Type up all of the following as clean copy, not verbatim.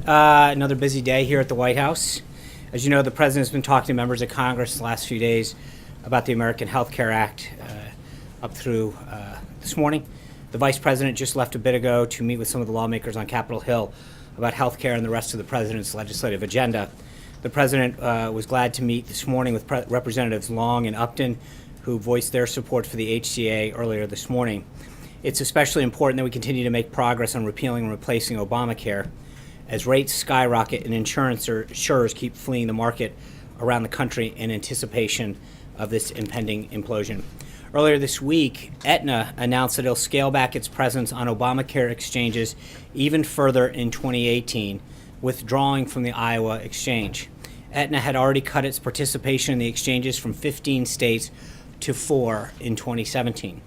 Another busy day here at the White House. As you know, the President's been talking to members of Congress the last few days about the American Health Care Act up through this morning. The Vice President just left a bit ago to meet with some of the lawmakers on Capitol Hill about health care and the rest of the President's legislative agenda. The President was glad to meet this morning with Representatives Long and Upton, who voiced their support for the HCA earlier this morning. It's especially important that we continue to make progress on repealing and replacing Obamacare, as rates skyrocket and insurers keep fleeing the market around the country in anticipation of this impending implosion. Earlier this week, Aetna announced that it'll scale back its presence on Obamacare exchanges even further in 2018, withdrawing from the Iowa exchange. Aetna had already cut its participation in the exchanges from 15 states to 4 in 2017.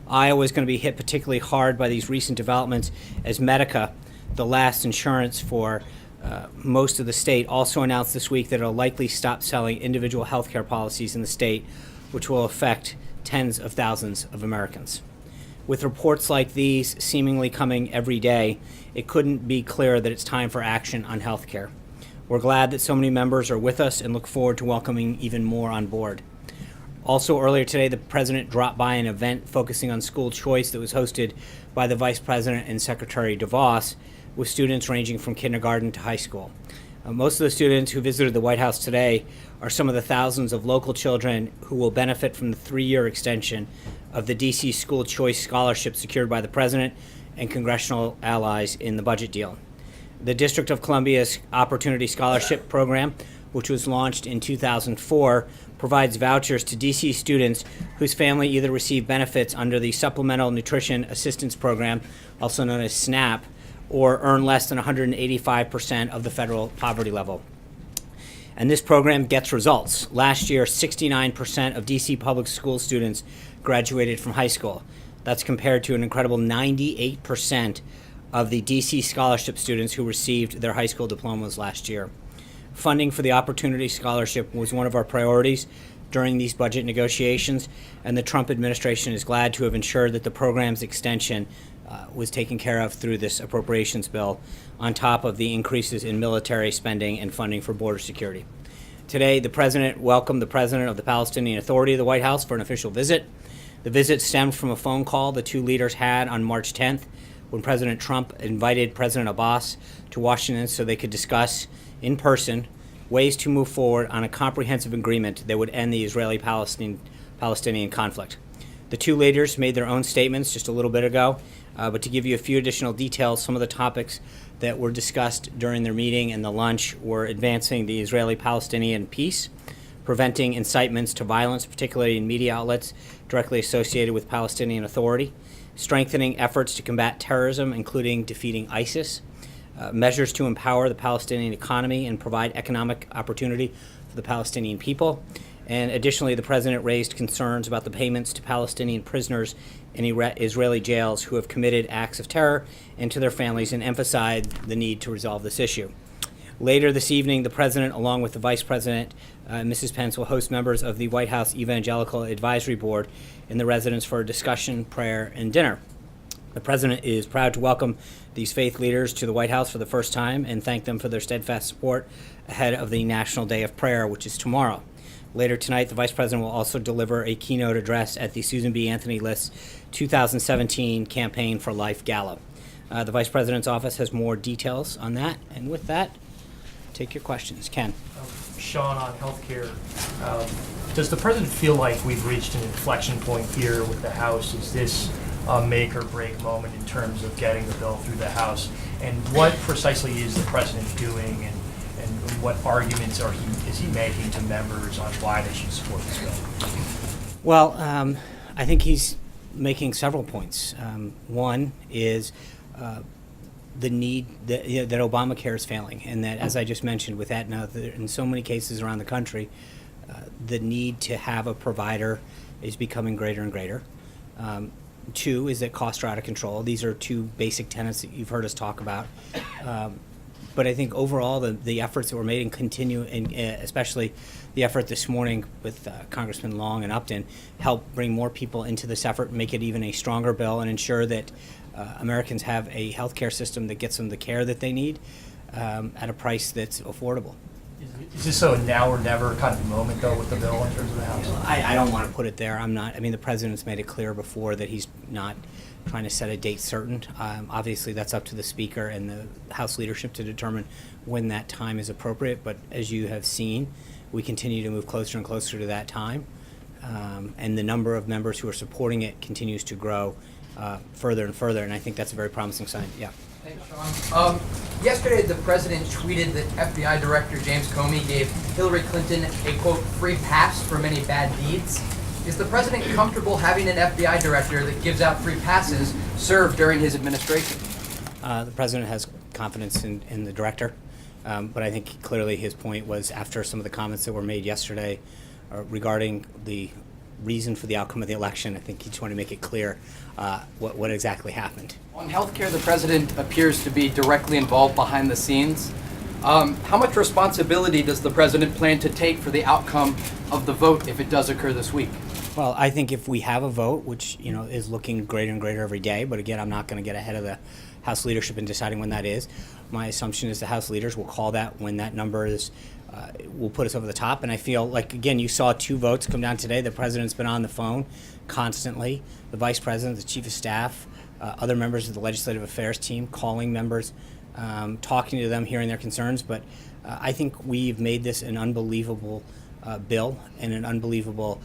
Iowa is going to be hit particularly hard by these recent developments, as Medica, the last insurance for most of the state, also announced this week that it'll likely stop selling individual health care policies in the state, which will affect tens of thousands of Americans. With reports like these seemingly coming every day, it couldn't be clearer that it's time for action on health care. We're glad that so many members are with us and look forward to welcoming even more on board. Also earlier today, the President dropped by an event focusing on school choice that was hosted by the Vice President and Secretary DeVos, with students ranging from kindergarten to high school. Most of the students who visited the White House today are some of the thousands of local children who will benefit from the 3-year extension of the D.C. School Choice Scholarship secured by the President and congressional allies in the budget deal. The District of Columbia's Opportunity Scholarship Program, which was launched in 2004, provides vouchers to D.C. students whose family either receive benefits under the Supplemental Nutrition Assistance Program, also known as SNAP, or earn less than 185% of the federal poverty level. And this program gets results. Last year, 69% of D.C. public school students graduated from high school. That's compared to an incredible 98% of the D.C. scholarship students who received their high school diplomas last year. Funding for the Opportunity Scholarship was one of our priorities during these budget negotiations, and the Trump administration is glad to have ensured that the program's extension was taken care of through this appropriations bill, on top of the increases in military spending and funding for border security. Today, the President welcomed the President of the Palestinian Authority of the White House for an official visit. The visit stemmed from a phone call the two leaders had on March 10th, when President Trump invited President Abbas to Washington so they could discuss in person ways to move forward on a comprehensive agreement that would end the Israeli-Palestinian conflict. The two leaders made their own statements just a little bit ago, but to give you a few additional details, some of the topics that were discussed during their meeting and the lunch were advancing the Israeli-Palestinian peace, preventing incitements to violence, particularly in media outlets directly associated with Palestinian Authority, strengthening efforts to combat terrorism, including defeating ISIS, measures to empower the Palestinian economy and provide economic opportunity for the Palestinian people. And additionally, the President raised concerns about the payments to Palestinian prisoners in Israeli jails who have committed acts of terror and to their families, and emphasized the need to resolve this issue. Later this evening, the President, along with the Vice President, Mrs. Pence, will host members of the White House Evangelical Advisory Board in the residence for a discussion, prayer, and dinner. The President is proud to welcome these faith leaders to the White House for the first time and thank them for their steadfast support ahead of the National Day of Prayer, which is tomorrow. Later tonight, the Vice President will also deliver a keynote address at the Susan B. Anthony List's 2017 Campaign for Life Gala. The Vice President's office has more details on that, and with that, take your questions. Ken. Sean, on healthcare, does the President feel like we've reached an inflection point here with the House? Is this a make or break moment in terms of getting the bill through the House? And what precisely is the President doing, and what arguments is he making to members on why they should support this bill? Well, I think he's making several points. One is the need that Obamacare is failing, and that, as I just mentioned with Aetna, in so many cases around the country, the need to have a provider is becoming greater and greater. Two is that costs are out of control. These are two basic tenets that you've heard us talk about. But I think overall the efforts that were made and continue, and especially the effort this morning with Congressman Long and Upton, help bring more people into this effort, make it even a stronger bill, and ensure that Americans have a health care system that gets them the care that they need. at a price that's affordable. Is this a now or never kind of moment, though, with the bill in terms of the House? I don't want to put it there. I'm not. I mean, the president's made it clear before that he's not trying to set a date certain. Obviously, that's up to the Speaker and the House leadership to determine when that time is appropriate. But as you have seen, we continue to move closer and closer to that time. And the number of members who are supporting it continues to grow further and further. And I think that's a very promising sign. Yeah. Thanks, Sean. Yesterday, the president tweeted that FBI Director James Comey gave Hillary Clinton a, quote, free pass for many bad deeds. Is the president comfortable having an FBI director that gives out free passes serve during his administration? The president has confidence in the director, but I think clearly his point was after some of the comments that were made yesterday regarding the reason for the outcome of the election. I think he just wanted to make it clear what exactly happened. On healthcare, the president appears to be directly involved behind the scenes. How much responsibility does the president plan to take for the outcome of the vote if it does occur this week? Well, I think if we have a vote, which is looking greater and greater every day, but again, I'm not going to get ahead of the House leadership in deciding when that is. My assumption is the House leaders will call that when that number is will put us over the top. And I feel like, again, you saw 2 votes come down today. The president's been on the phone constantly. The vice president, the chief of staff, other members of the legislative affairs team calling members, talking to them, hearing their concerns. But I think we've made this an unbelievable bill and an unbelievable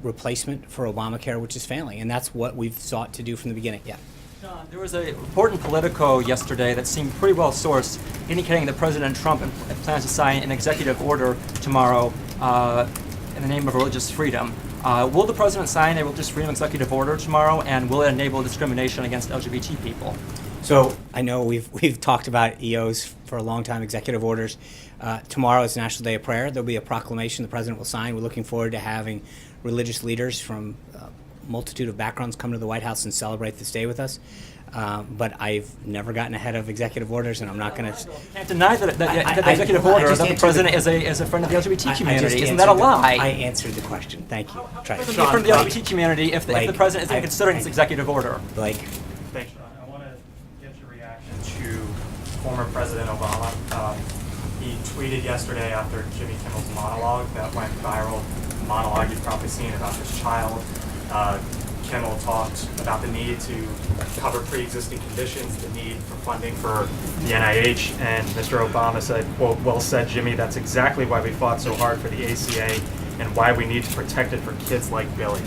replacement for Obamacare, which is failing. And that's what we've sought to do from the beginning. Yeah. John, there was a report in Politico yesterday that seemed pretty well sourced, indicating that President Trump plans to sign an executive order tomorrow in the name of religious freedom. Will the president sign a religious freedom executive order tomorrow, and will it enable discrimination against LGBT people? So I know we've talked about EOs for a long time, executive orders. Tomorrow is National Day of Prayer. There'll be a proclamation the president will sign. We're looking forward to having religious leaders from multitude of backgrounds come to the White House and celebrate this day with us. But I've never gotten ahead of executive orders, and I'm not going to. You can't deny that the executive order that the president is a friend of the LGBT community. Isn't that a lie? I answered the question. Thank you. Try Be a friend of the LGBT community if the president isn't considering this executive order. Blake. Thanks, Sean. I want to get your reaction to former President Obama. He tweeted yesterday after Jimmy Kimmel's monologue that went viral. The monologue you've probably seen about his child. Kimmel talked about the need to cover pre-existing conditions, the need for funding for the NIH, and Mr. Obama said, quote, "Well said, Jimmy, that's exactly why we fought so hard for the ACA and why we need to protect it for kids like Billy."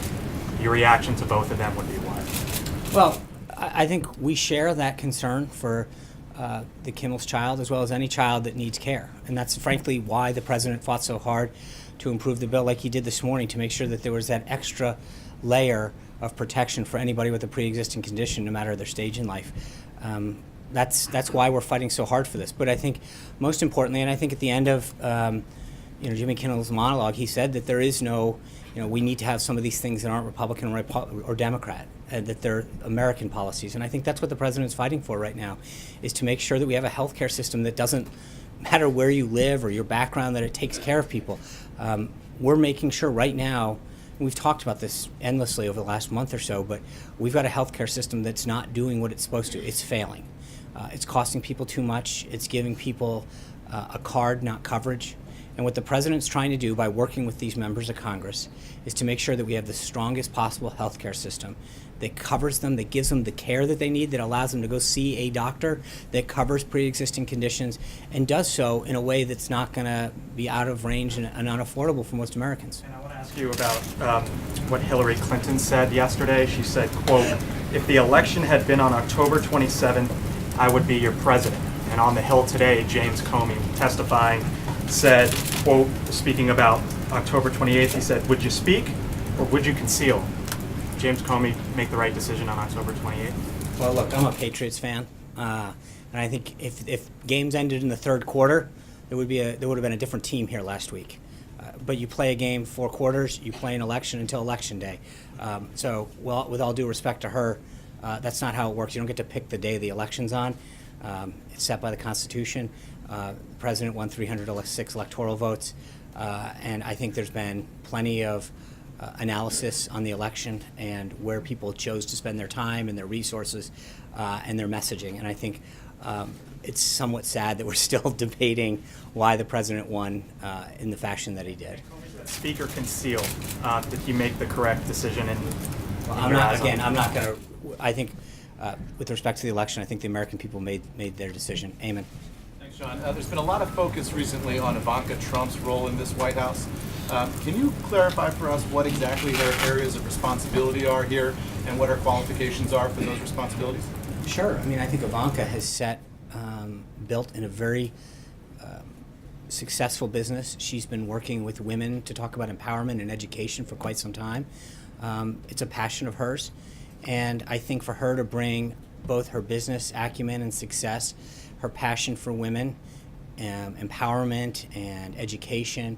Your reaction to both of them would be what? Well, I think we share that concern for the Kimmel's child as well as any child that needs care. And that's frankly why the president fought so hard to improve the bill like he did this morning, to make sure that there was that extra layer of protection for anybody with a pre-existing condition, no matter their stage in life. That's why we're fighting so hard for this. But I think most importantly, and I think at the end of Jimmy Kimmel's monologue, he said that there is no, we need to have some of these things that aren't Republican or Democrat, and that they're American policies. And I think that's what the president's fighting for right now, is to make sure that we have a healthcare system that doesn't matter where you live or your background, that it takes care of people. We're making sure right now, we've talked about this endlessly over the last month or so, but we've got a healthcare system that's not doing what it's supposed to. It's failing. It's costing people too much. It's giving people a card, not coverage. And what the president's trying to do by working with these members of Congress is to make sure that we have the strongest possible healthcare system that covers them, that gives them the care that they need, that allows them to go see a doctor, that covers pre-existing conditions, and does so in a way that's not going to be out of range and unaffordable for most Americans. And I want to ask you about what Hillary Clinton said yesterday. She said, quote, "If the election had been on October 27th, I would be your president." And on the Hill today, James Comey, testifying, said, quote, speaking about October 28th, he said, "Would you speak or would you conceal?" James Comey make the right decision on October 28th? Well, look, I'm a Patriots fan, and I think if games ended in the third quarter, there would have been a different team here last week. But you play a game 4 quarters, you play an election until election day. So, well, with all due respect to her, that's not how it works. You don't get to pick the day the election's on. It's set by the Constitution. The president won 306 electoral votes, and I think there's been plenty of analysis on the election and where people chose to spend their time and their resources and their messaging. And I think it's somewhat sad that we're still debating why the president won in the fashion that he did. Speaker concealed. Did he make the correct decision? Well, I'm not going to. I think, with respect to the election, I think the American people made their decision. Amen. Thanks, John. There's been a lot of focus recently on Ivanka Trump's role in this White House. Can you clarify for us what exactly her areas of responsibility are here and what her qualifications are for those responsibilities? Sure. I mean, I think Ivanka has built in a very successful business. She's been working with women to talk about empowerment and education for quite some time. It's a passion of hers. And I think for her to bring both her business acumen and success, her passion for women, empowerment and education,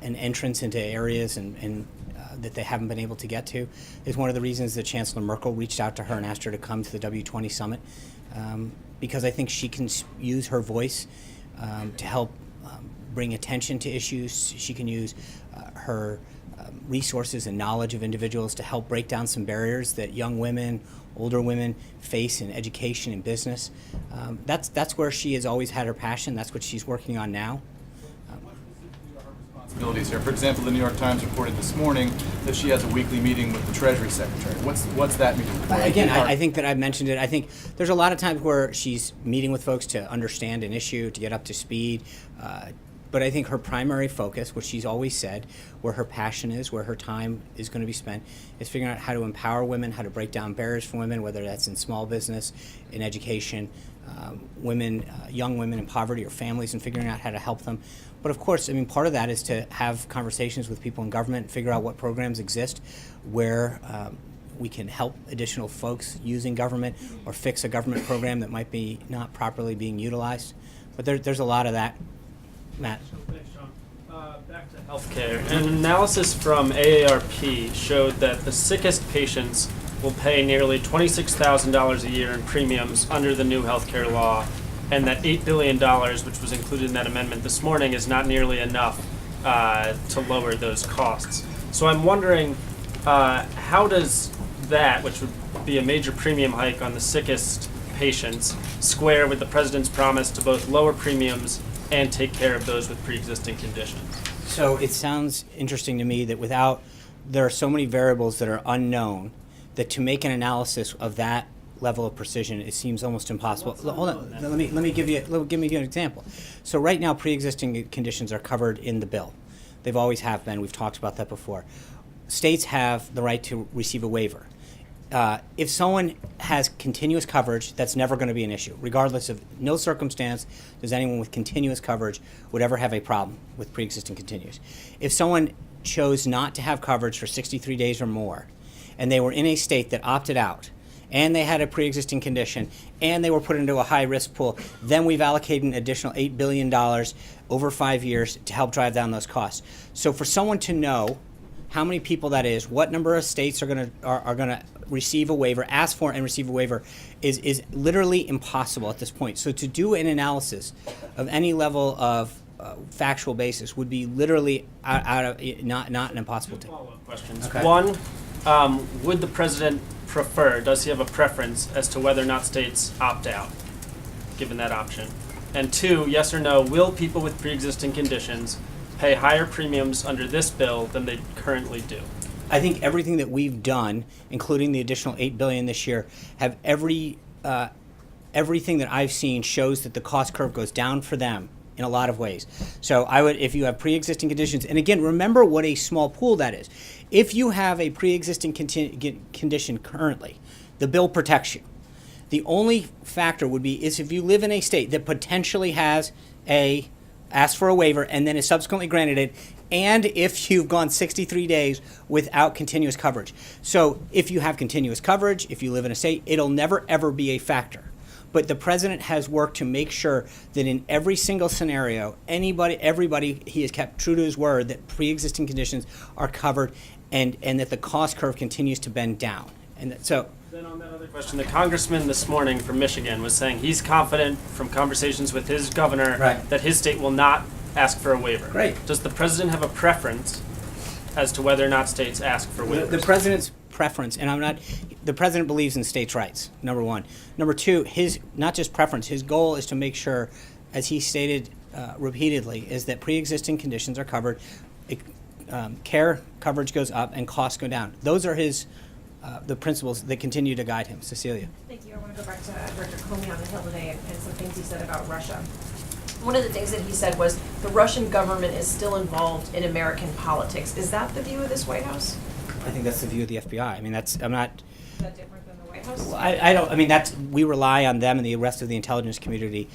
and entrance into areas and that they haven't been able to get to, is one of the reasons that Chancellor Merkel reached out to her and asked her to come to the W20 summit, because I think she can use her voice to help bring attention to issues. She can use her resources and knowledge of individuals to help break down some barriers that young women, older women face in education and business. That's where she has always had her passion. That's what she's working on now. Responsibilities here. For example, the New York Times reported this morning that she has a weekly meeting with the Treasury Secretary. What's that meeting for? Again, I think that I've mentioned it. I think there's a lot of times where she's meeting with folks to understand an issue, to get up to speed. But I think her primary focus, which she's always said, where her passion is, where her time is going to be spent, is figuring out how to empower women, how to break down barriers for women, whether that's in small business, in education, women, young women in poverty or families, and figuring out how to help them. But of course, I mean, part of that is to have conversations with people in government and figure out what programs exist where we can help additional folks using government or fix a government program that might be not properly being utilized. But there's a lot of that. Matt. Thanks, John. Back to healthcare. An analysis from AARP showed that the sickest patients will pay nearly $26,000 a year in premiums under the new healthcare law, and that $8 billion, which was included in that amendment this morning, is not nearly enough to lower those costs. So I'm wondering, how does that, which would be a major premium hike on the sickest patients, square with the president's promise to both lower premiums and take care of those with pre-existing conditions? So it sounds interesting to me that there are so many variables that are unknown that to make an analysis of that level of precision, it seems almost impossible. Hold on, let me give you an example. So right now, pre-existing conditions are covered in the bill. They've always have been. We've talked about that before. States have the right to receive a waiver. If someone has continuous coverage, that's never going to be an issue. Regardless of no circumstance, does anyone with continuous coverage would ever have a problem with pre-existing continuous. If someone chose not to have coverage for 63 days or more, and they were in a state that opted out, and they had a pre-existing condition, and they were put into a high-risk pool, then we've allocated an additional $8 billion over 5 years to help drive down those costs. So for someone to know how many people that is, what number of states are going to receive a waiver, ask for and receive a waiver, is literally impossible at this point. So to do an analysis of any level of factual basis would be literally out of not an impossible thing. Follow-up questions. Okay. One, would the president prefer, does he have a preference as to whether or not states opt out, given that option? And two, yes or no, will people with pre-existing conditions pay higher premiums under this bill than they currently do? I think everything that we've done, including the additional $8 billion this year, have everything that I've seen shows that the cost curve goes down for them in a lot of ways. So I would, if you have pre-existing conditions, and again, remember what a small pool that is. If you have a pre-existing condition currently, the bill protects you. The only factor would be is if you live in a state that potentially has asked for a waiver and then is subsequently granted it, and if you've gone 63 days without continuous coverage. So if you have continuous coverage, if you live in a state, it'll never ever be a factor. But the president has worked to make sure that in every single scenario, everybody, he has kept true to his word that pre-existing conditions are covered and that the cost curve continues to bend down. And so. Then on that other question, the congressman this morning from Michigan was saying he's confident from conversations with his governor that his state will not ask for a waiver. Great. Does the president have a preference as to whether or not states ask for waivers? The president's preference, and the president believes in states' rights, number one. Number two, his, not just preference, his goal is to make sure, as he stated repeatedly, is that pre-existing conditions are covered, care coverage goes up, and costs go down. Those are the principles that continue to guide him. Cecilia. Thank you. I want to go back to Director Comey on the Hill today and some things he said about Russia. One of the things that he said was the Russian government is still involved in American politics. Is that the view of this White House? I think that's the view of the FBI. I mean, I'm not. Is that different than the White House? Well, I don't. I mean, we rely on them and the rest of the intelligence community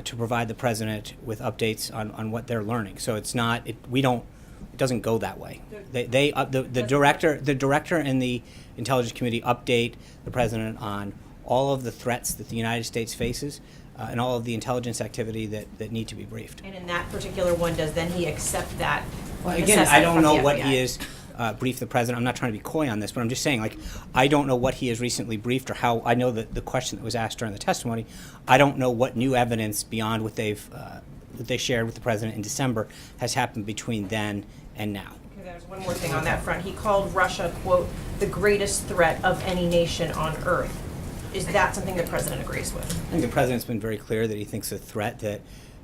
to provide the president with updates on what they're learning. So it's not. We don't. It doesn't go that way. The director and the intelligence committee update the president on all of the threats that the United States faces. And all of the intelligence activity that need to be briefed. And in that particular one, does then he accept that? Well, again, I don't know what he is briefed the president. I'm not trying to be coy on this, but I'm just saying, like, I don't know what he has recently briefed or how. I know that the question that was asked during the testimony. I don't know what new evidence beyond what they shared with the president in December has happened between then and now. Okay, there's one more thing on that front. He called Russia, quote, the greatest threat of any nation on earth. Is that something the president agrees with? I think the president's been very clear that he thinks the threat that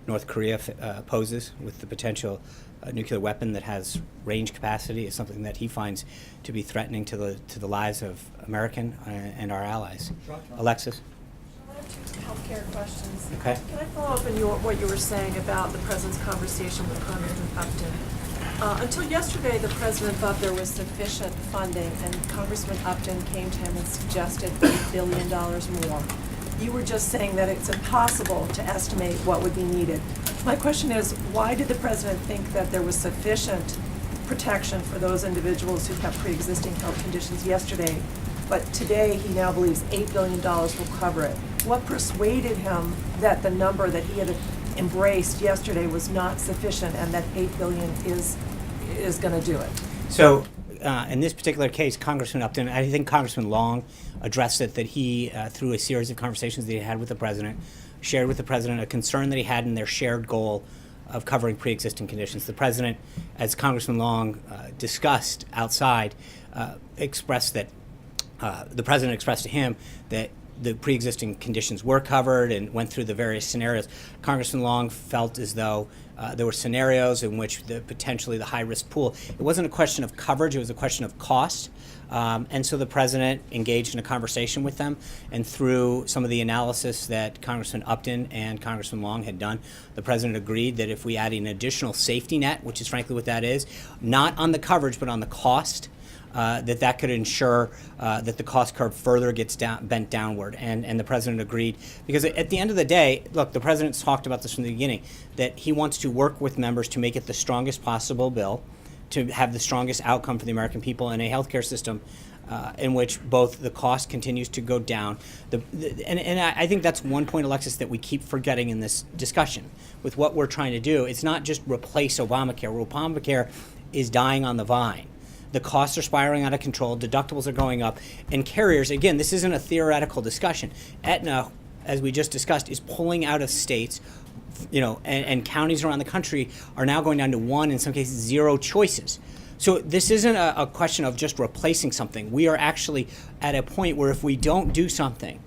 North Korea poses with the potential nuclear weapon that has range capacity is something that he finds to be threatening to the lives of American and our allies. Alexis? I have two healthcare questions. Okay. Can I follow up on what you were saying about the president's conversation with Congressman Upton? Until yesterday, the president thought there was sufficient funding, and Congressman Upton came to him and suggested $8 billion more. You were just saying that it's impossible to estimate what would be needed. My question is, why did the president think that there was sufficient protection for those individuals who have pre-existing health conditions yesterday, but today he now believes $8 billion will cover it? What persuaded him that the number that he had embraced yesterday was not sufficient and that $8 billion is going to do it? So in this particular case, Congressman Upton, I think Congressman Long addressed it, that he, through a series of conversations that he had with the president, shared with the president a concern that he had in their shared goal of covering pre-existing conditions. The president, as Congressman Long discussed outside, expressed that the president expressed to him that the pre-existing conditions were covered and went through the various scenarios. Congressman Long felt as though there were scenarios in which potentially the high-risk pool, it wasn't a question of coverage, it was a question of cost. And so the president engaged in a conversation with them, and through some of the analysis that Congressman Upton and Congressman Long had done, the president agreed that if we add an additional safety net, which is frankly what that is, not on the coverage but on the cost, that could ensure that the cost curve further gets bent downward. And the president agreed, because at the end of the day, look, the president's talked about this from the beginning, that he wants to work with members to make it the strongest possible bill, to have the strongest outcome for the American people in a healthcare system in which both the cost continues to go down. And I think that's one point, Alexis, that we keep forgetting in this discussion with what we're trying to do. It's not just replace Obamacare. Obamacare is dying on the vine. The costs are spiraling out of control, deductibles are going up, and carriers, again, this isn't a theoretical discussion. Aetna, as we just discussed, is pulling out of states, and counties around the country are now going down to one, in some cases, zero choices. So this isn't a question of just replacing something. We are actually at a point where if we don't do something,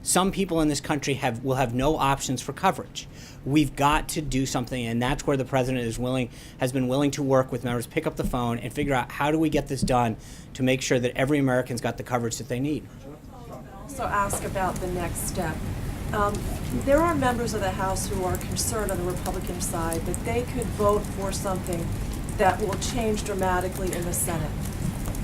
some people in this country will have no options for coverage. We've got to do something, and that's where the president has been willing to work with members, pick up the phone, and figure out how do we get this done to make sure that every American's got the coverage that they need. Also ask about the next step. There are members of the House who are concerned on the Republican side that they could vote for something that will change dramatically in the Senate.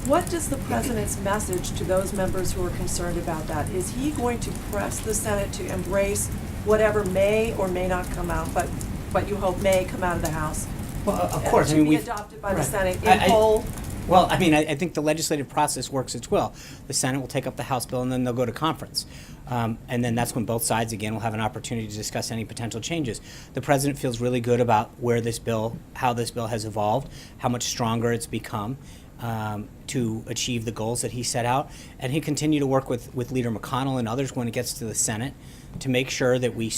What is the president's message to those members who are concerned about that? Is he going to press the Senate to embrace whatever may or may not come out, but you hope may come out of the House? Well, of course. To be adopted by the Senate in whole. Well, I think the legislative process works its will. The Senate will take up the House bill, and then they'll go to conference. And then that's when both sides, again, will have an opportunity to discuss any potential changes. The president feels really good about how this bill has evolved, how much stronger it's become. to achieve the goals that he set out, and he continue to work with Leader McConnell and others when it gets to the Senate to make sure that we,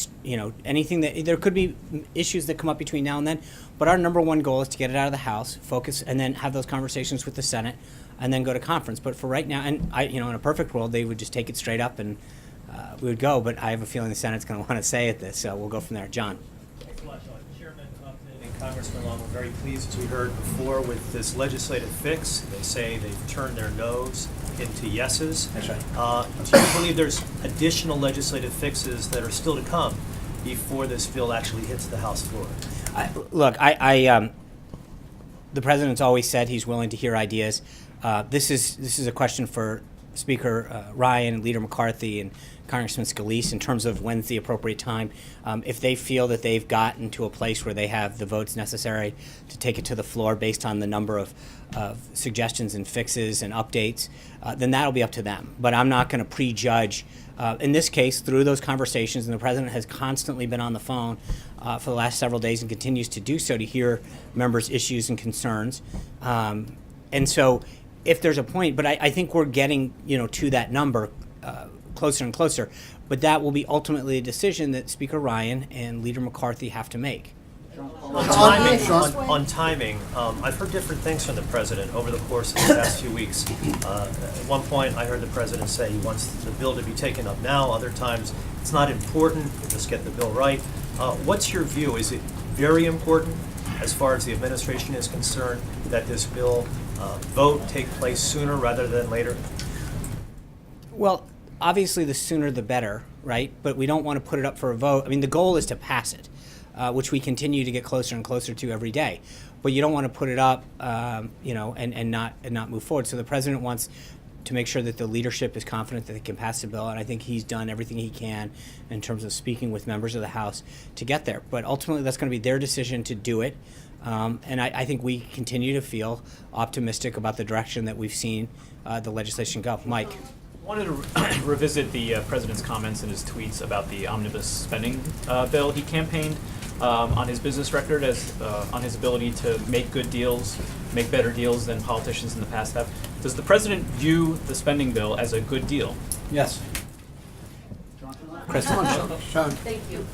anything that there could be issues that come up between now and then, but our number one goal is to get it out of the House, focus, and then have those conversations with the Senate, and then go to conference. But for right now, and in a perfect world, they would just take it straight up and we would go. But I have a feeling the Senate's going to want to say at this, so we'll go from there. John. Thanks a lot, Sean. Chairman Upton and Congressman Long, we're very pleased, as we heard before, with this legislative fix. They say they've turned their no's into yeses. That's right. Do you believe there's additional legislative fixes that are still to come before this bill actually hits the House floor? The president's always said he's willing to hear ideas. This is a question for Speaker Ryan, Leader McCarthy, and Congressman Scalise in terms of when's the appropriate time. If they feel that they've gotten to a place where they have the votes necessary to take it to the floor based on the number of suggestions and fixes and updates, then that'll be up to them. But I'm not going to prejudge. In this case, through those conversations, and the president has constantly been on the phone for the last several days and continues to do so to hear members' issues and concerns. And so if there's a point, but I think we're getting to that number closer and closer, but that will be ultimately a decision that Speaker Ryan and Leader McCarthy have to make. On timing, I've heard different things from the president over the course of the past few weeks. At one point, I heard the president say he wants the bill to be taken up now. Other times, it's not important, just get the bill right. What's your view? Is it very important, as far as the administration is concerned, that this bill vote take place sooner rather than later? Well, obviously the sooner the better, right? But we don't want to put it up for a vote. I mean, the goal is to pass it, which we continue to get closer and closer to every day. But you don't want to put it up, and not move forward. So the president wants to make sure that the leadership is confident that they can pass the bill, and I think he's done everything he can in terms of speaking with members of the House to get there. But ultimately, that's going to be their decision to do it. And I think we continue to feel optimistic about the direction that we've seen the legislation go. Mike. I wanted to revisit the president's comments and his tweets about the omnibus spending bill. He campaigned on his business record as on his ability to make good deals, make better deals than politicians in the past have. Does the president view the spending bill as a good deal? Yes. Chris. Sean. Thank you.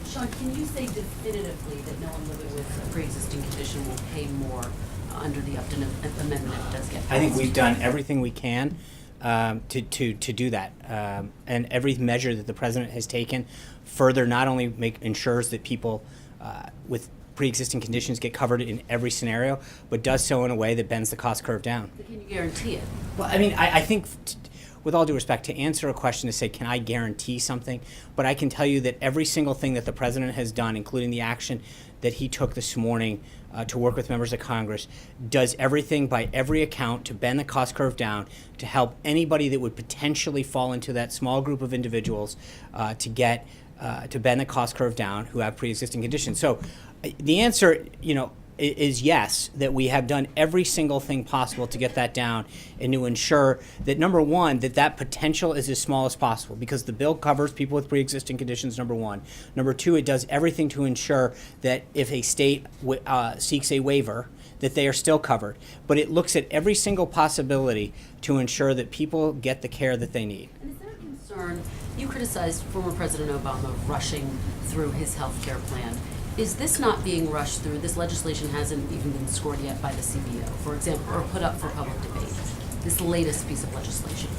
Sean, can you say definitively that no one living with a pre-existing condition will pay more under the Upton Amendment if it does get passed? I think we've done everything we can to do that, and every measure that the president has taken further not only ensures that people with pre-existing conditions get covered in every scenario, but does so in a way that bends the cost curve down. But can you guarantee it? Well, I mean, I think, with all due respect, to answer a question to say, can I guarantee something? But I can tell you that every single thing that the president has done, including the action that he took this morning to work with members of Congress, does everything by every account to bend the cost curve down, to help anybody that would potentially fall into that small group of individuals to bend the cost curve down who have pre-existing conditions. So the answer, is yes, that we have done every single thing possible to get that down and to ensure that, number one, that potential is as small as possible, because the bill covers people with pre-existing conditions, number one. Number two, it does everything to ensure that if a state seeks a waiver, that they are still covered. But it looks at every single possibility to ensure that people get the care that they need. And is there a concern? You criticized former President Obama rushing through his health care plan. Is this not being rushed through? This legislation hasn't even been scored yet by the CBO, for example, or put up for public debate. This latest piece of legislation.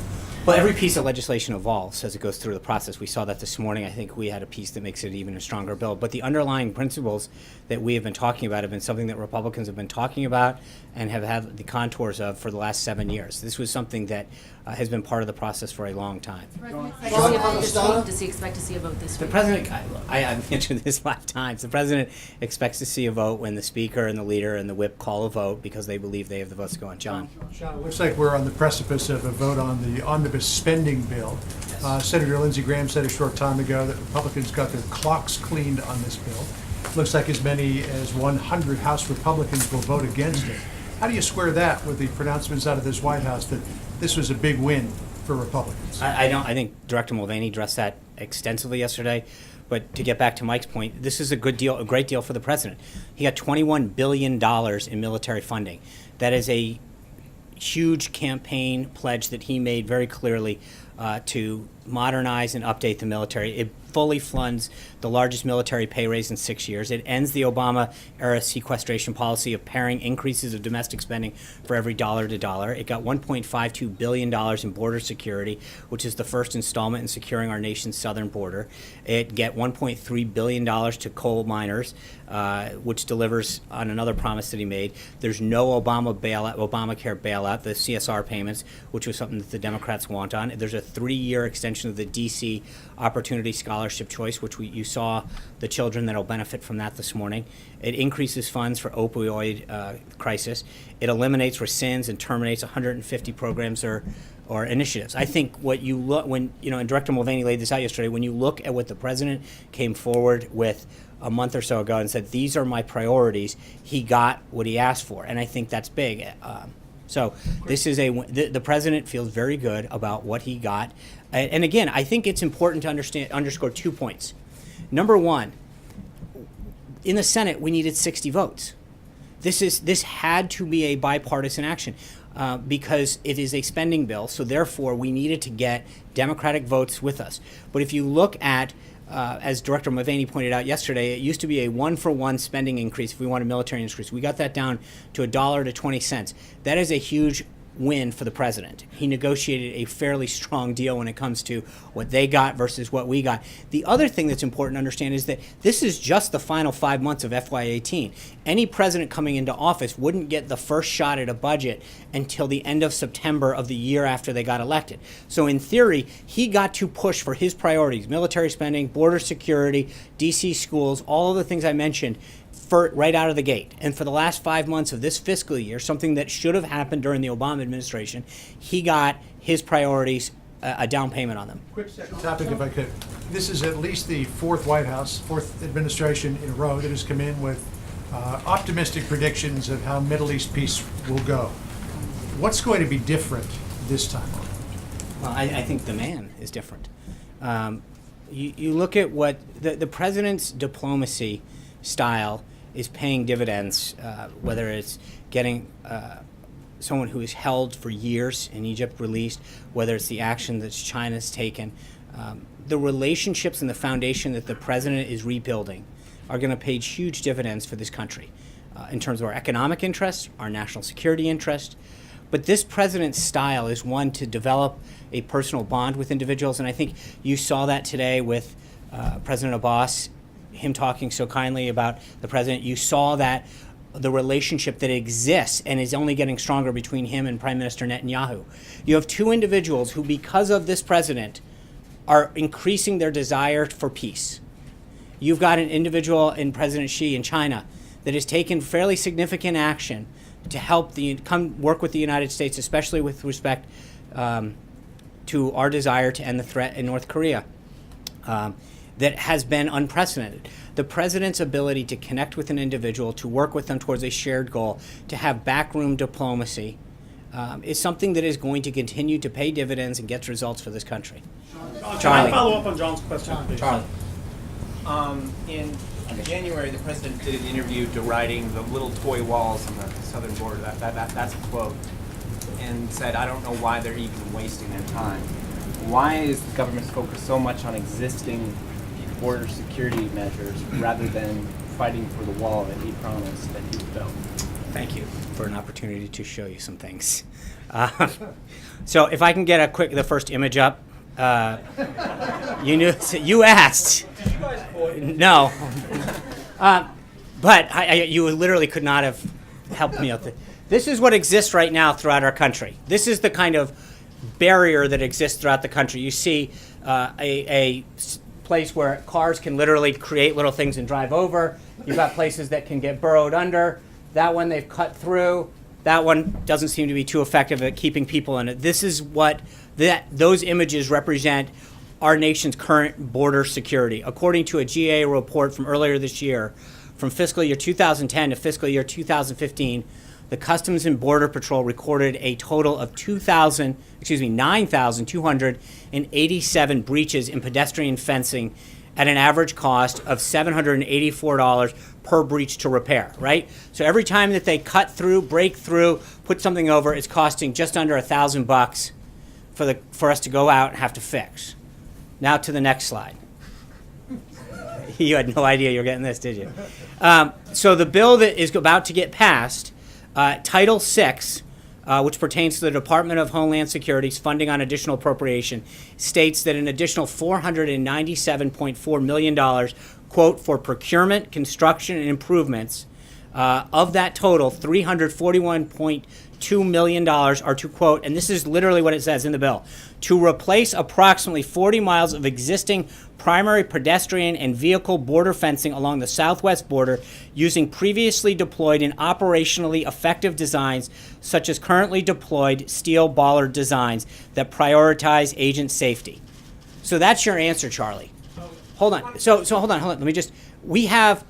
Well, every piece of legislation evolves as it goes through the process. We saw that this morning. I think we had a piece that makes it even a stronger bill. But the underlying principles that we have been talking about have been something that Republicans have been talking about and have had the contours of for the last 7 years. This was something that has been part of the process for a long time. Does he expect to see a vote this week? The president, I've mentioned this 5 times, the president expects to see a vote when the speaker and the leader and the whip call a vote because they believe they have the votes to go on. John. Sean, it looks like we're on the precipice of a vote on the omnibus spending bill. Senator Lindsey Graham said a short time ago that Republicans got their clocks cleaned on this bill. Looks like as many as 100 House Republicans will vote against it. How do you square that with the pronouncements out of this White House that this was a big win for Republicans? I think Director Mulvaney addressed that extensively yesterday. But to get back to Mike's point, this is a great deal for the president. He got $21 billion in military funding. That is a huge campaign pledge that he made very clearly to modernize and update the military. It fully funds the largest military pay raise in 6 years. It ends the Obama-era sequestration policy of pairing increases of domestic spending for every dollar to dollar. It got $1.52 billion in border security, which is the first installment in securing our nation's southern border. It get $1.3 billion to coal miners, which delivers on another promise that he made. There's no Obamacare bailout, the CSR payments, which was something that the Democrats want on. There's a 3-year extension of the D.C. Opportunity Scholarship Choice, which you saw the children that will benefit from that this morning. It increases funds for opioid crisis. It eliminates rescinds and terminates 150 programs or initiatives. I think what you look when and Director Mulvaney laid this out yesterday. When you look at what the president came forward with a month or so ago and said, "These are my priorities," he got what he asked for, and I think that's big. So this is the president feels very good about what he got. And again, I think it's important to underscore 2 points. Number one, in the Senate, we needed 60 votes. This had to be a bipartisan action because it is a spending bill. So therefore, we needed to get Democratic votes with us. But if you look at as Director Mulvaney pointed out yesterday, it used to be a 1-for-1 spending increase if we wanted military increase. We got that down to $1 to 20 cents. That is a huge win for the president. He negotiated a fairly strong deal when it comes to what they got versus what we got. The other thing that's important to understand is that this is just the final 5 months of FY18. Any president coming into office wouldn't get the first shot at a budget until the end of September of the year after they got elected. So in theory, he got to push for his priorities: military spending, border security, DC schools, all of the things I mentioned, right out of the gate. And for the last 5 months of this fiscal year, something that should have happened during the Obama administration, he got his priorities, a down payment on them. Quick second topic, if I could. This is at least the fourth administration in a row that has come in with optimistic predictions of how Middle East peace will go. What's going to be different this time? Well, I think the man is different. You look at what the president's diplomacy style is paying dividends, whether it's getting someone who is held for years in Egypt released, whether it's the action that China's taken. The relationships and the foundation that the president is rebuilding are going to pay huge dividends for this country in terms of our economic interests, our national security interests. But this president's style is one to develop a personal bond with individuals, and I think you saw that today with President Abbas, him talking so kindly about the president. You saw that the relationship that exists and is only getting stronger between him and Prime Minister Netanyahu. You have two individuals who, because of this president, are increasing their desire for peace. You've got an individual in President Xi in China that has taken fairly significant action to help come work with the United States, especially with respect to our desire to end the threat in North Korea. That has been unprecedented. The president's ability to connect with an individual, to work with them towards a shared goal, to have backroom diplomacy, is something that is going to continue to pay dividends and get results for this country. Can I follow up on John's question, please? Charlie. In January, the president did an interview deriding the little toy walls on the southern border. That's a quote. And said, "I don't know why they're even wasting their time." Why is the government focused so much on existing border security measures rather than fighting for the wall that he promised that he would build? Thank you for an opportunity to show you some things. So if I can get the first image up. You asked. Did you guys avoid? No. But you literally could not have helped me out. This is what exists right now throughout our country. This is the kind of barrier that exists throughout the country. You see a place where cars can literally create little things and drive over. You've got places that can get burrowed under. That one they've cut through. That one doesn't seem to be too effective at keeping people in it. This is what those images represent our nation's current border security. According to a GAO report from earlier this year, from fiscal year 2010 to fiscal year 2015, the Customs and Border Patrol recorded a total of 9,287 breaches in pedestrian fencing at an average cost of $784 per breach to repair, right? So every time that they cut through, break through, put something over, it's costing just under $1,000 for us to go out and have to fix. Now to the next slide. You had no idea you were getting this, did you? So the bill that is about to get passed, Title VI, which pertains to the Department of Homeland Security's funding on additional appropriation, states that an additional $497.4 million, quote, for procurement, construction, and improvements. Of that total, $341.2 million are to, quote, and this is literally what it says in the bill, to replace approximately 40 miles of existing primary pedestrian and vehicle border fencing along the southwest border using previously deployed and operationally effective designs such as currently deployed steel bollard designs that prioritize agent safety. So that's your answer, Charlie. Hold on. So hold on. Let me just, we have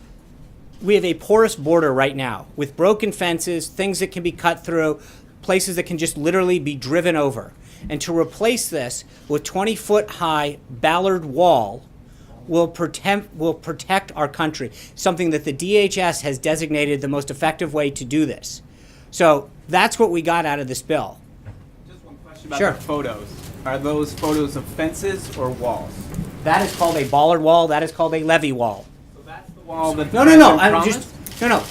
a porous border right now with broken fences, things that can be cut through, places that can just literally be driven over. And to replace this with 20-foot high Ballard wall will protect our country, something that the DHS has designated the most effective way to do this. So that's what we got out of this bill. Just one question about Sure. the photos. Are those photos of fences or walls? That is called a Ballard wall. That is called a levee wall. So that's the wall that the No. president I'm promised? no.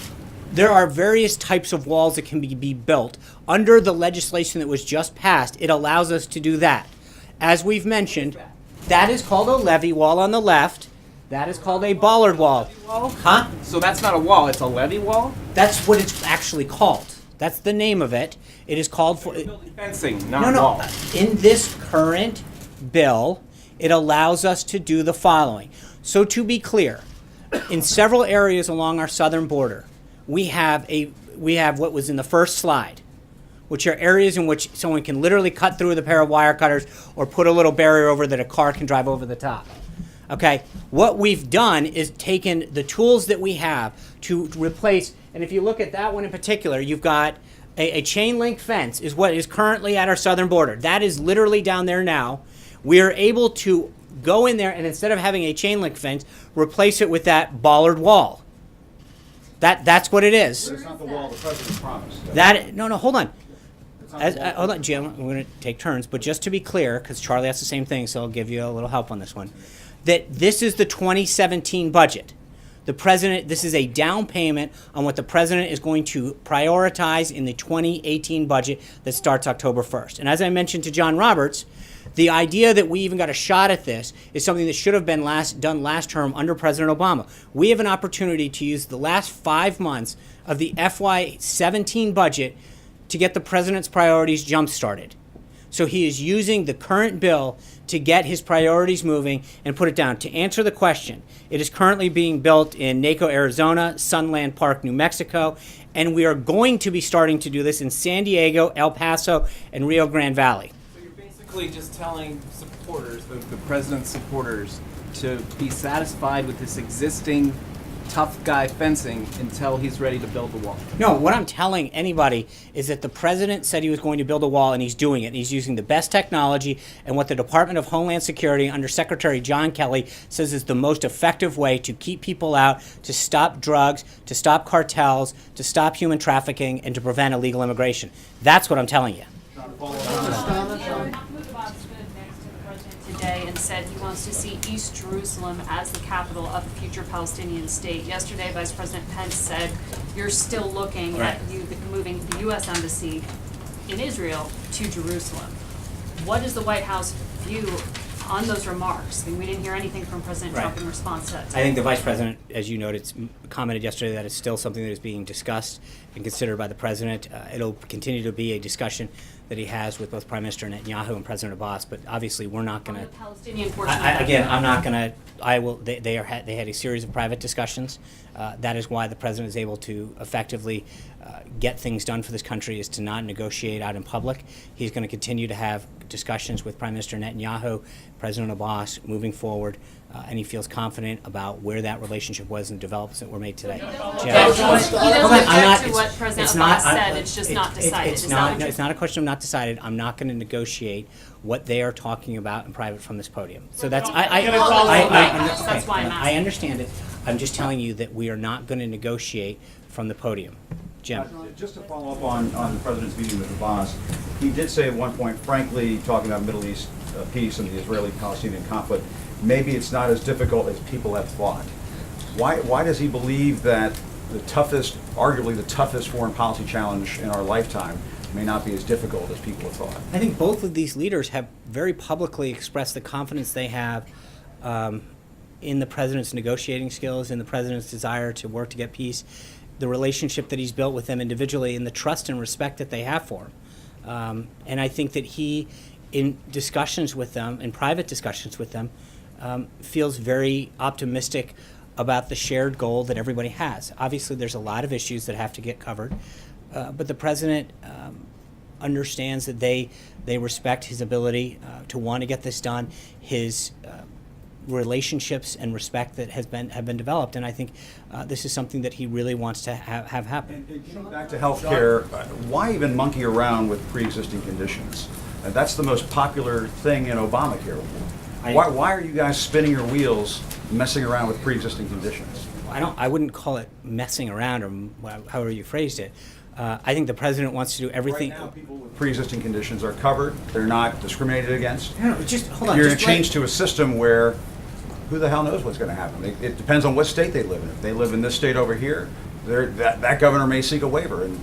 There are various types of walls that can be built. Under the legislation that was just passed, it allows us to do that. As we've mentioned, that is called a levee wall on the left. That is called a Ballard wall. Huh? So that's not a wall, it's a levee wall? That's what it's actually called. That's the name of it. It is called for. Fencing, not wall. In this current bill, it allows us to do the following. So to be clear, in several areas along our southern border, we have what was in the first slide, which are areas in which someone can literally cut through with a pair of wire cutters or put a little barrier over that a car can drive over the top. Okay, what we've done is taken the tools that we have to replace, and if you look at that one in particular, you've got a chain link fence is what is currently at our southern border. That is literally down there now. We are able to go in there and instead of having a chain link fence, replace it with that Ballard wall. That's what it is. It's not the wall the president promised. Hold on. Hold on, Jim. We're going to take turns, but just to be clear, because Charlie asked the same thing, so I'll give you a little help on this one. That this is the 2017 budget. The president, this is a down payment on what the president is going to prioritize in the 2018 budget that starts October 1st. And as I mentioned to John Roberts, the idea that we even got a shot at this is something that should have been done last term under President Obama. We have an opportunity to use the last 5 months of the FY17 budget to get the president's priorities jump-started. So he is using the current bill to get his priorities moving and put it down. To answer the question, it is currently being built in Naco, Arizona, Sunland Park, New Mexico, and we are going to be starting to do this in San Diego, El Paso, and Rio Grande Valley. So you're basically just telling supporters, the president's supporters, to be satisfied with this existing tough guy fencing until he's ready to build the wall. No, what I'm telling anybody is that the president said he was going to build a wall, and he's doing it. And he's using the best technology and what the Department of Homeland Security under Secretary John Kelly says is the most effective way to keep people out, to stop drugs, to stop cartels, to stop human trafficking, and to prevent illegal immigration. That's what I'm telling you. Today and said he wants to see East Jerusalem as the capital of a future Palestinian state. Yesterday, Vice President Pence said you're still looking at moving the U.S. Embassy in Israel to Jerusalem. What is the White House view on those remarks? I mean, we didn't hear anything from President Trump in response to that. I think the Vice President, as you noted, commented yesterday that it's still something that is being discussed and considered by the President. It'll continue to be a discussion that he has with both Prime Minister Netanyahu and President Abbas, but obviously we're not going to. Palestinian portion. Again, I'm not going to. I will. They had a series of private discussions That is why the president is able to effectively get things done for this country, is to not negotiate out in public. He's going to continue to have discussions with Prime Minister Netanyahu, President Abbas, moving forward, and he feels confident about where that relationship was and developments that were made today. He doesn't object to what President Abbas said, it's just not decided. It's Is not, that no, what it's not a question of not decided. I'm not going to negotiate what they are talking about in private from this podium. So that's, That's why I'm I asking. understand it. I'm just telling you that we are not going to negotiate from the podium. Jim? Just to follow up on the president's meeting with Abbas, he did say at one point, frankly, talking about Middle East peace and the Israeli-Palestinian conflict, maybe it's not as difficult as people have thought. Why does he believe that the toughest, arguably the toughest foreign policy challenge in our lifetime may not be as difficult as people have thought? I think both of these leaders have very publicly expressed the confidence they have in the president's negotiating skills, in the president's desire to work to get peace, the relationship that he's built with them individually, and the trust and respect that they have for him. And I think that he, in discussions with them, in private discussions with them, feels very optimistic about the shared goal that everybody has. Obviously, there's a lot of issues that have to get covered, but the president understands that they respect his ability to want to get this done, his relationships and respect that have been developed, and I think this is something that he really wants to have happen. And getting back to health care, why even monkey around with pre-existing conditions? That's the most popular thing in Obamacare. Why are you guys spinning your wheels, messing around with pre-existing conditions? I wouldn't call it messing around, or however you phrased it. I think the president wants to do everything. Right now, people with pre-existing conditions are covered. They're not discriminated against. No, just hold on. You're going to change to a system where who the hell knows what's going to happen? It depends on what state they live in. If they live in this state over here, that governor may seek a waiver, and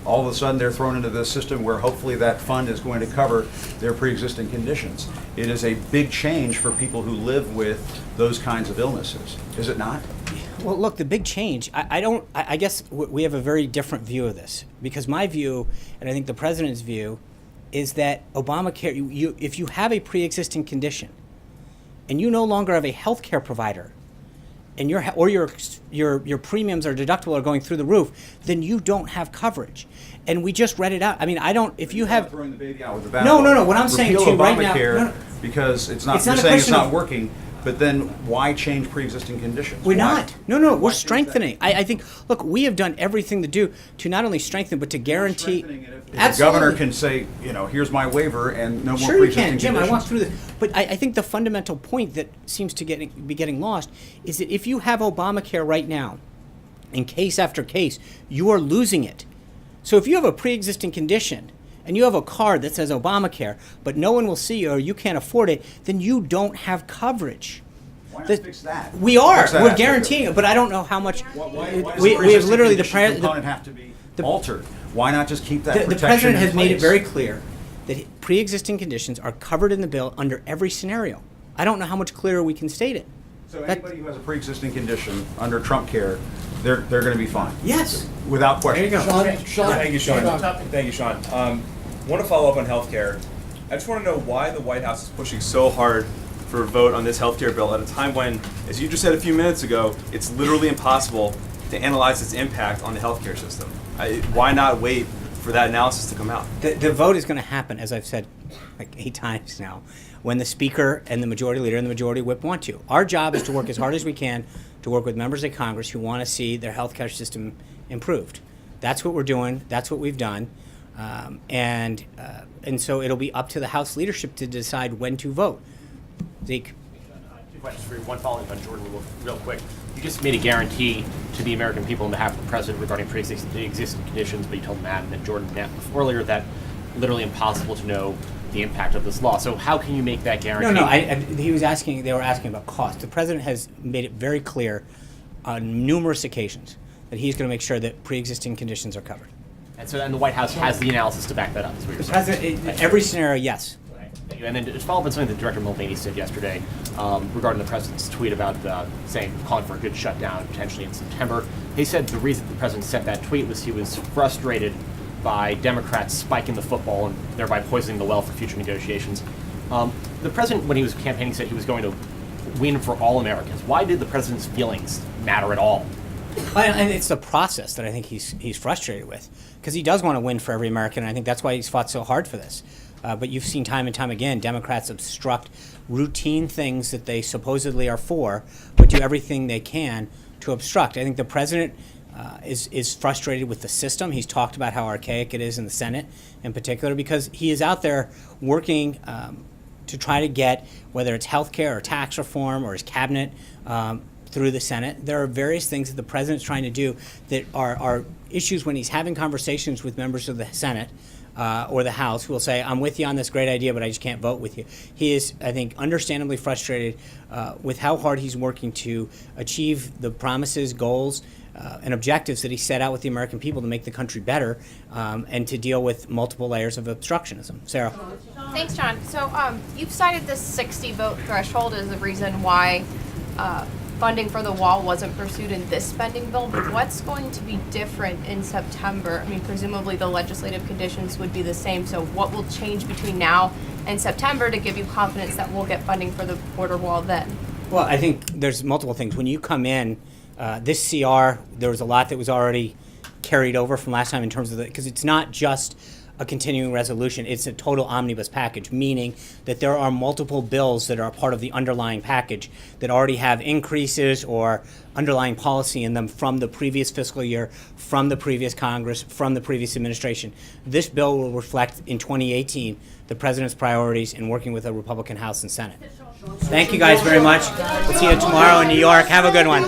all of a sudden they're thrown into this system where hopefully that fund is going to cover their pre-existing conditions. It is a big change for people who live with those kinds of illnesses, is it not? Well, look, the big change, I guess we have a very different view of this, because my view, and I think the president's view, is that Obamacare, if you have a pre-existing condition, and you no longer have a health care provider, and your premiums or deductible are going through the roof, then you don't have coverage. And we just read it out. I mean, if you have throwing the baby out with the bathwater. No. What I'm saying to you right now, no. Because it's not. You're saying it's not working. But then why change pre-existing conditions? We're not. No, we're strengthening. I think, look, we have done everything to not only strengthen, but to guarantee. If the governor can say, here's my waiver and no more sure pre-existing you can, Jim, conditions. I walked through this. But I think the fundamental point that seems to be getting lost is that if you have Obamacare right now, in case after case, you are losing it. So if you have a pre-existing condition, and you have a card that says Obamacare, but no one will see you or you can't afford it, then you don't have coverage. Why not fix that? We are. Fix that We're aspect guaranteeing it, but I don't know how much. Why does we the have literally pre-existing component have to be altered? Why not just keep that the protection president in has made it place? very clear that pre-existing conditions are covered in the bill under every scenario. I don't know how much clearer we can state it. So anybody who has a pre-existing condition under Trump care, they're going to be fine? Yes. Without question? There you go. Sean, thank you, Sean. Thank you, Sean. Want to follow up on healthcare. I just want to know why the White House is pushing so hard for a vote on this healthcare bill at a time when, as you just said a few minutes ago, it's literally impossible to analyze its impact on the healthcare system. Why not wait for that analysis to come out? The vote is going to happen, as I've said like 8 times now, when the Speaker and the Majority Leader and the Majority Whip want to. Our job is to work as hard as we can to work with members of Congress who want to see their healthcare system improved. That's what we're doing. That's what we've done. And so it'll be up to the House leadership to decide when to vote. Zeke. 2 questions for you. One following on Jordan real quick. You just made a guarantee to the American people on behalf of the president regarding pre-existing conditions, but you told Matt and Jordan earlier that literally impossible to know the impact of this law. So how can you make that guarantee? No. They were asking about cost. The president has made it very clear on numerous occasions that he's going to make sure that pre-existing conditions are covered. And the White House has the analysis to back that up, is what you're saying. The president, every scenario, yes. Thank you. And then to follow up on something that Director Mulvaney said yesterday regarding the president's tweet about calling for a good shutdown potentially in September. He said the reason the president sent that tweet was he was frustrated by Democrats spiking the football and thereby poisoning the well for future negotiations. The president, when he was campaigning, said he was going to win for all Americans. Why did the president's feelings matter at all And it's the process that I think he's frustrated with, because he does want to win for every American, and I think that's why he's fought so hard for this. But you've seen time and time again, Democrats obstruct routine things that they supposedly are for, but do everything they can to obstruct. I think the president is frustrated with the system. He's talked about how archaic it is in the Senate in particular, because he is out there working to try to get, whether it's health care or tax reform or his cabinet, through the Senate. There are various things that the president's trying to do that are issues when he's having conversations with members of the Senate or the House who will say, I'm with you on this great idea, but I just can't vote with you. He is, I think, understandably frustrated with how hard he's working to achieve the promises, goals, and objectives that he set out with the American people to make the country better and to deal with multiple layers of obstructionism. Sarah. Thanks, John. So you've cited this 60 vote threshold as the reason why funding for the wall wasn't pursued in this spending bill, but what's going to be different in September? I mean, presumably the legislative conditions would be the same, so what will change between now and September to give you confidence that we'll get funding for the border wall then? Well, I think there's multiple things. When you come in, this CR, there was a lot that was already carried over from last time in terms of because it's not just a continuing resolution, it's a total omnibus package, meaning that there are multiple bills that are part of the underlying package that already have increases or underlying policy in them from the previous fiscal year, from the previous Congress, from the previous administration. This bill will reflect in 2018 the president's priorities in working with a Republican House and Senate. Thank you guys very much. We'll see you tomorrow in New York. Have a good one.